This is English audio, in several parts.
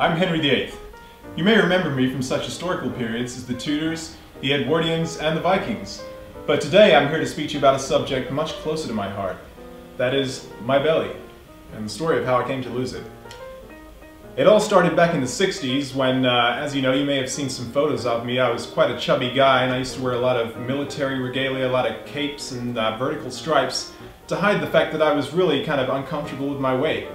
I'm Henry VIII. You may remember me from such historical periods as the Tudors, the Edwardians, and the Vikings. But today I'm here to speak to you about a subject much closer to my heart. That is, my belly, and the story of how I came to lose it. It all started back in the 60s when, as you know, you may have seen some photos of me. I was quite a chubby guy and I used to wear a lot of military regalia, a lot of capes and vertical stripes to hide the fact that I was really kind of uncomfortable with my weight.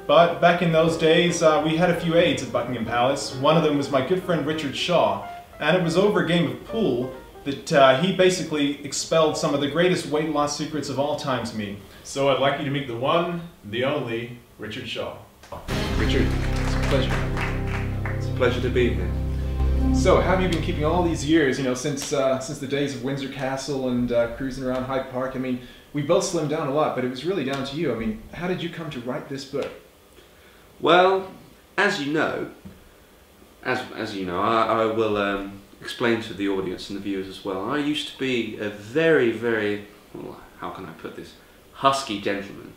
But back in those days, we had a few aides at Buckingham Palace. One of them was my good friend Richard Shaw, and it was over a game of pool that he basically expelled some of the greatest weight loss secrets of all time to me. So I'd like you to meet the one, the only, Richard Shaw. Richard, it's a pleasure. It's a pleasure to be here. So, how have you been keeping all these years, since the days of Windsor Castle and cruising around Hyde Park? I mean, we both slimmed down a lot, but it was really down to you. I mean, how did you come to write this book? Well, as you know, I will explain to the audience and the viewers as well. I used to be a very, very, well, how can I put this, husky gentleman.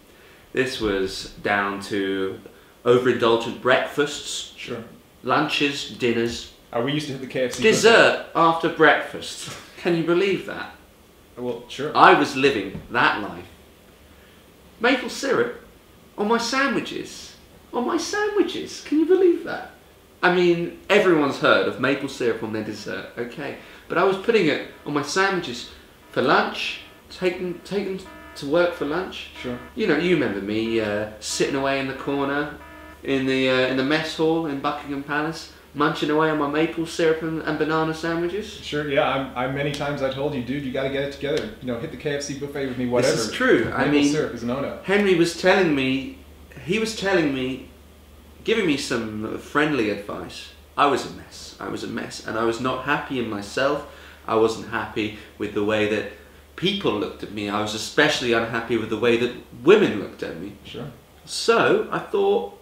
This was down to overindulgent breakfasts, sure, lunches, dinners. We used to hit the KFC dessert after breakfast. Can you believe that? Well, sure. I was living that life. Maple syrup on my sandwiches. On my sandwiches. Can you believe that? I mean, everyone's heard of maple syrup on their dessert, okay. But I was putting it on my sandwiches for lunch, taking to work for lunch. Sure. You know, you remember me sitting away in the corner in the mess hall in Buckingham Palace, munching away on my maple syrup and banana sandwiches. Sure, yeah. I many times I told you, dude, you got to get it together. You know, hit the KFC buffet with me, whatever. This is true. Maple syrup is a no-no. Henry was telling me, giving me some friendly advice. I was a mess. I was a mess, and I was not happy in myself. I wasn't happy with the way that people looked at me. I was especially unhappy with the way that women looked at me. Sure. So I thought,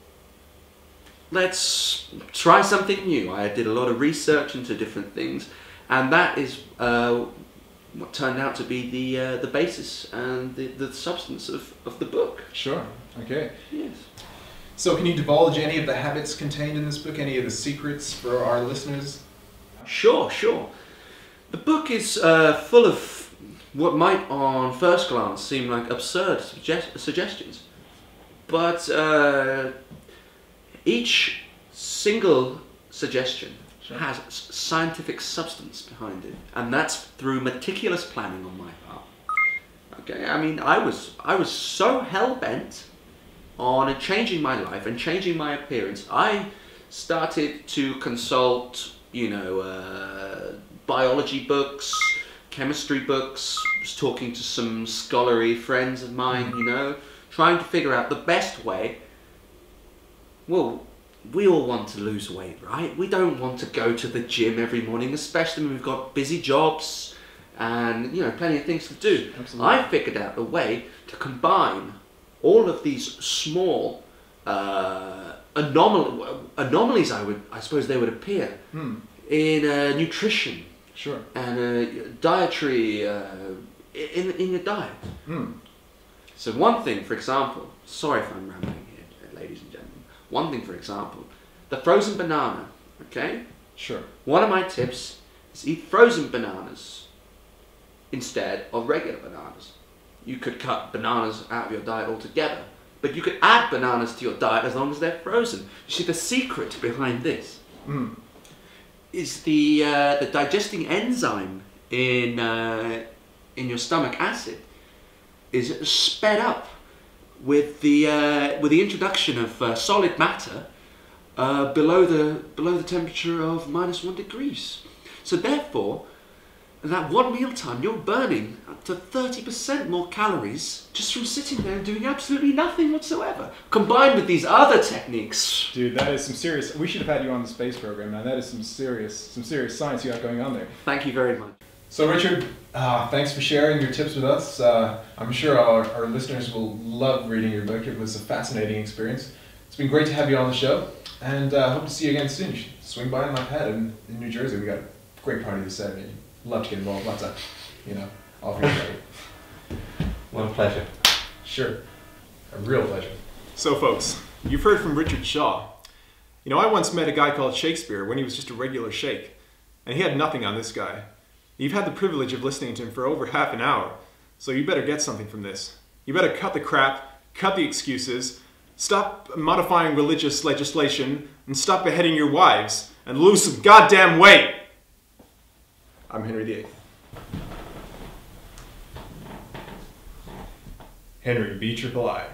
let's try something new. I did a lot of research into different things, and that is what turned out to be the basis and the substance of the book. Sure. Okay. Yes. So can you divulge any of the habits contained in this book, any of the secrets for our listeners? Sure, sure. The book is full of what might on first glance seem like absurd suggestions, but each single suggestion has scientific substance behind it, and that's through meticulous planning on my part. Okay, I mean, I was so hell-bent on changing my life and changing my appearance. I started to consult, biology books, chemistry books, was talking to some scholarly friends of mine, trying to figure out the best way. Well, we all want to lose weight, right? We don't want to go to the gym every morning, especially when we've got busy jobs and, plenty of things to do. Absolutely. I figured out a way to combine all of these small anomalies, I suppose they would appear, in nutrition. Sure. And dietary, in your diet. So one thing, for example, sorry if I'm rambling here, ladies and gentlemen. One thing, for example, the frozen banana, okay? Sure. One of my tips is eat frozen bananas instead of regular bananas. You could cut bananas out of your diet altogether, but you could add bananas to your diet as long as they're frozen. You see, the secret behind this is the digesting enzyme in your stomach acid is sped up with the introduction of solid matter below the temperature of -1 degrees. So therefore, in that one mealtime, you're burning up to 30% more calories just from sitting there and doing absolutely nothing whatsoever. Combined with these other techniques. Dude, that is some serious. We should have had you on the space program, man. That is some serious science you got going on there. Thank you very much. So Richard, thanks for sharing your tips with us. I'm sure our listeners will love reading your book. It was a fascinating experience. It's been great to have you on the show, and hope to see you again soon. You should swing by my pad in New Jersey. We got a great party this Saturday. Love to get involved. Lots of, off your plate. What a pleasure. Sure. A real pleasure. So folks, you've heard from Richard Shaw. You know, I once met a guy called Shakespeare when he was just a regular Shake, and he had nothing on this guy. You've had the privilege of listening to him for over half an hour, so you better get something from this. You better cut the crap, cut the excuses, stop modifying religious legislation, and stop beheading your wives, and lose some goddamn weight! I'm Henry VIII. Henry B. Triple I.